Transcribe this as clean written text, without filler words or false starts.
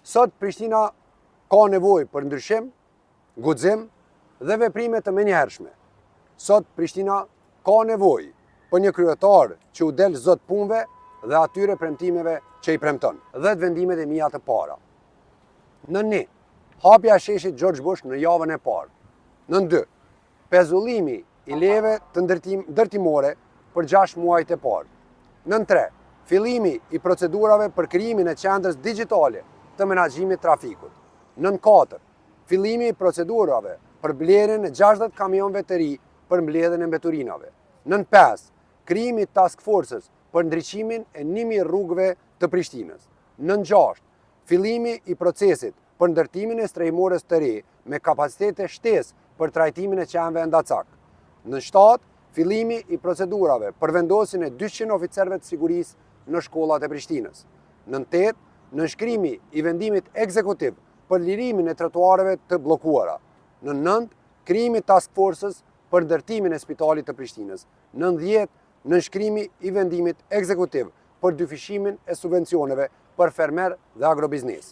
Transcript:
Sot Prishtina ka nevojë për ndryshim, guxim dhe veprime të menjëhershme. Sot Prishtina ka nevojë për një kryetar që u del zot punëve dhe atyre premtimeve që i premton, dhe të vendimet e mia të para. Në 1. Hapja e sheshit George Bush në javën e parë. Në 2. Pezullimi i leve të ndërtimore për 6 muajt e parë. Në 3. Fillimi i procedurave për krijimin e qendrës digjitale të menaxhimit trafikut. Në 4. Fillimi i procedurave për blerjen e 60 kamionëve të ri për mbledhjen e mbeturinave. Në 5. Krijimi i task forces për ndriçimin e 1000 rrugëve të Prishtinës. Në 6. Fillimi i procesit për ndërtimin e strehimores të re me kapacitete shtesë për trajtimin e qenve ndacak. Në 7. Fillimi i procedurave për vendosjen e 200 oficerëve të sigurisë në shkollat e Prishtinës. Në 8. Nënshkrimi i vendimit ekzekutiv për lirimin e trotuareve të bllokuara. Në 9. Krijimi i task forces për ndërtimin e spitalit të Prishtinës. Në 10. Nënshkrimi i vendimit ekzekutiv për dyfishimin e subvencioneve për fermer dhe agrobiznes.